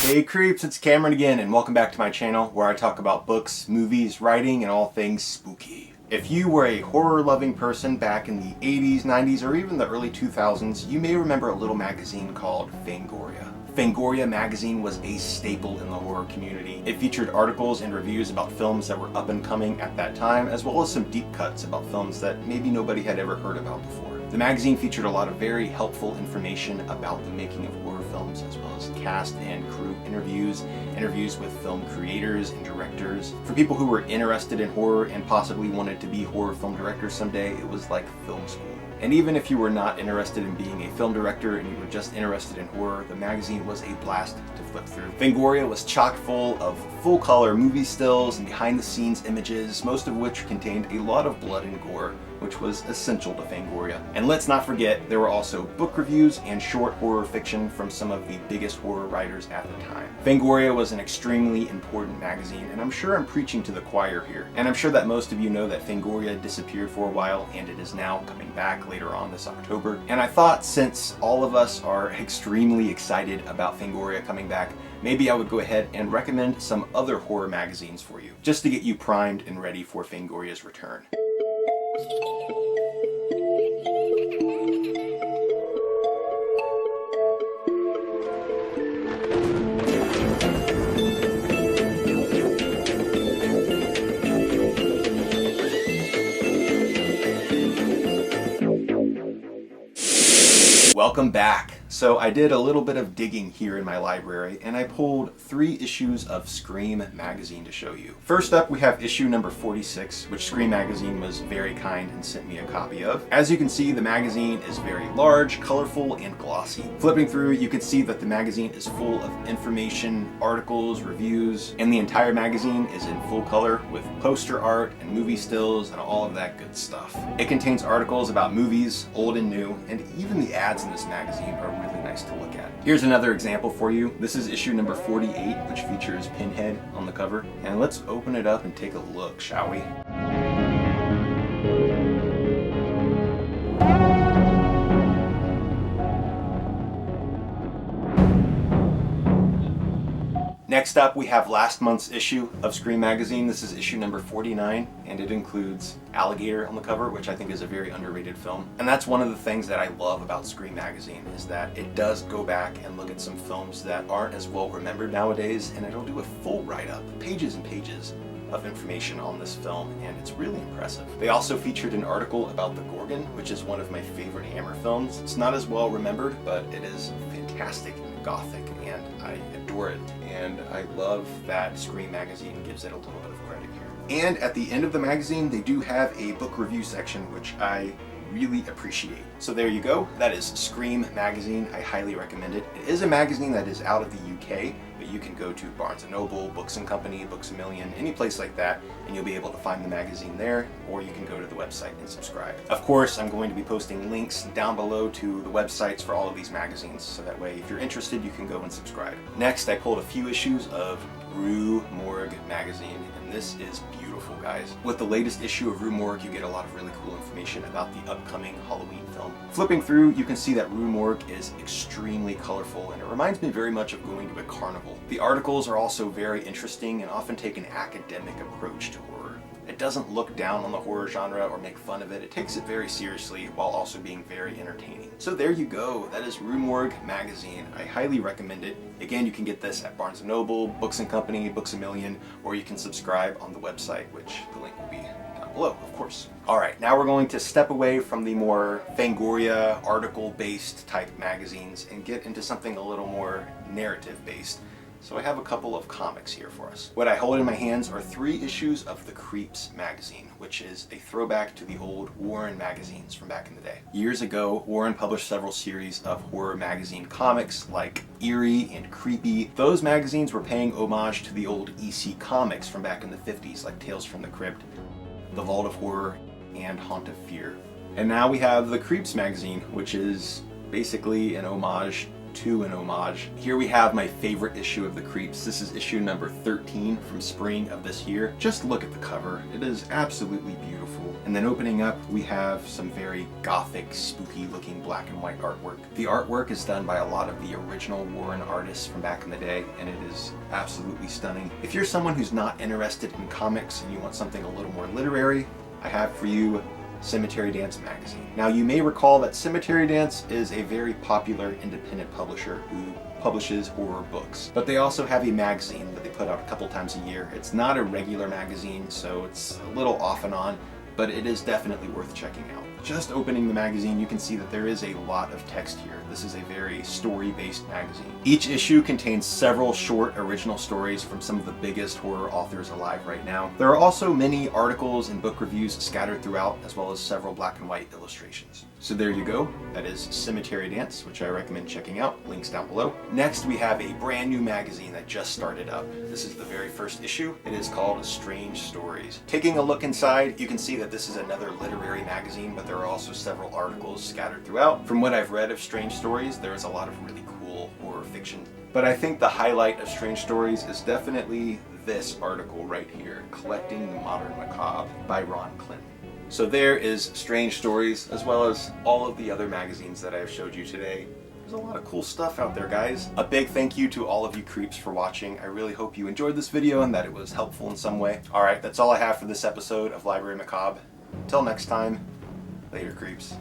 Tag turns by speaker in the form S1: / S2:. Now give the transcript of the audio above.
S1: Hey creeps, it's Cameron again, and welcome back to my channel where I talk about books, movies, writing, and all things spooky. If you were a horror-loving person back in the 80s, 90s, or even the early 2000s, you may remember a little magazine called Fangoria. Fangoria magazine was a staple in the horror community. It featured articles and reviews about films that were up and coming at that time, as well as some deep cuts about films that maybe nobody had ever heard about before. The magazine featured a lot of very helpful information about the making of horror films, as well as cast and crew interviews, interviews with film creators and directors. For people who were interested in horror and possibly wanted to be horror film directors someday, it was like film school. And even if you were not interested in being a film director and you were just interested in horror, the magazine was a blast to flip through. Fangoria was chock full of full-color movie stills and behind-the-scenes images, most of which contained a lot of blood and gore, which was essential to Fangoria. And let's not forget, there were also book reviews and short horror fiction from some of the biggest horror writers at the time. Fangoria was an extremely important magazine, and I'm sure I'm preaching to the choir here. And I'm sure that most of you know that Fangoria disappeared for a while, and it is now coming back later on this October. And I thought, since all of us are extremely excited about Fangoria coming back, maybe I would go ahead and recommend some other horror magazines for you, just to get you primed and ready for Fangoria's return. Welcome back. So I did a little bit of digging here in my library and I pulled 3 issues of Scream magazine to show you. First up, we have issue number 46, which Scream magazine was very kind and sent me a copy of. As you can see, the magazine is very large, colorful, and glossy. Flipping through, you can see that the magazine is full of information, articles, reviews, and the entire magazine is in full color with poster art and movie stills and all of that good stuff. It contains articles about movies, old and new, and even the ads in this magazine are really nice to look at. Here's another example for you. This is issue number 48, which features Pinhead on the cover. And let's open it up and take a look, shall we? Next up, we have last month's issue of Scream magazine. This is issue number 49, and it includes Alligator on the cover, which I think is a very underrated film. And that's one of the things that I love about Scream magazine, is that it does go back and look at some films that aren't as well remembered nowadays, and it'll do a full write-up, pages and pages of information on this film, and it's really impressive. They also featured an article about The Gorgon, which is one of my favorite Hammer films. It's not as well remembered, but it is fantastic and gothic, and I adore it. And I love that Scream magazine gives it a little bit of credit here. And at the end of the magazine, they do have a book review section, which I really appreciate. So there you go. That is Scream magazine. I highly recommend it. It is a magazine that is out of the UK, but you can go to Barnes & Noble, Books & Company, Books A Million, any place like that, and you'll be able to find the magazine there, or you can go to the website and subscribe. Of course, I'm going to be posting links down below to the websites for all of these magazines, so that way if you're interested, you can go and subscribe. Next, I pulled a few issues of Rue Morgue magazine, and this is beautiful, guys. With the latest issue of Rue Morgue, you get a lot of really cool information about the upcoming Halloween film. Flipping through, you can see that Rue Morgue is extremely colorful, and it reminds me very much of going to a carnival. The articles are also very interesting and often take an academic approach to horror. It doesn't look down on the horror genre or make fun of it. It takes it very seriously while also being very entertaining. So there you go. That is Rue Morgue magazine. I highly recommend it. Again, you can get this at Barnes & Noble, Books & Company, Books A Million, or you can subscribe on the website, which the link will be down below, of course. Alright, now we're going to step away from the more Fangoria article-based type magazines and get into something a little more narrative-based. So I have a couple of comics here for us. What I hold in my hands are 3 issues of The Creeps magazine, which is a throwback to the old Warren magazines from back in the day. Years ago, Warren published several series of horror magazine comics like Eerie and Creepy. Those magazines were paying homage to the old EC comics from back in the 50s, like Tales from the Crypt, The Vault of Horror, and Haunt of Fear. And now we have The Creeps magazine, which is basically an homage to an homage. Here we have my favorite issue of the Creeps. This is issue number 13 from spring of this year. Just look at the cover. It is absolutely beautiful. And then opening up, we have some very gothic, spooky looking black and white artwork. The artwork is done by a lot of the original Warren artists from back in the day, and it is absolutely stunning. If you're someone who's not interested in comics and you want something a little more literary, I have for you Cemetery Dance magazine. Now, you may recall that Cemetery Dance is a very popular independent publisher who publishes horror books, but they also have a magazine that they put out a couple times a year. It's not a regular magazine, so it's a little off and on, but it is definitely worth checking out. Just opening the magazine, you can see that there is a lot of text here. This is a very story-based magazine. Each issue contains several short original stories from some of the biggest horror authors alive right now. There are also many articles and book reviews scattered throughout, as well as several black and white illustrations. So there you go. That is Cemetery Dance, which I recommend checking out. Links down below. Next, we have a brand new magazine that just started up. This is the very first issue. It is called Strange Stories. Taking a look inside, you can see that this is another literary magazine, but there are also several articles scattered throughout. From what I've read of Strange Stories, there is a lot of really cool horror fiction. But I think the highlight of Strange Stories is definitely this article right here, Collecting the Modern Macabre by Ron Clinton. So there is Strange Stories, as well as all of the other magazines that I have showed you today. There's a lot of cool stuff out there, guys. A big thank you to all of you creeps for watching. I really hope you enjoyed this video and that it was helpful in some way. Alright, that's all I have for this episode of Library Macabre. Until next time, later creeps.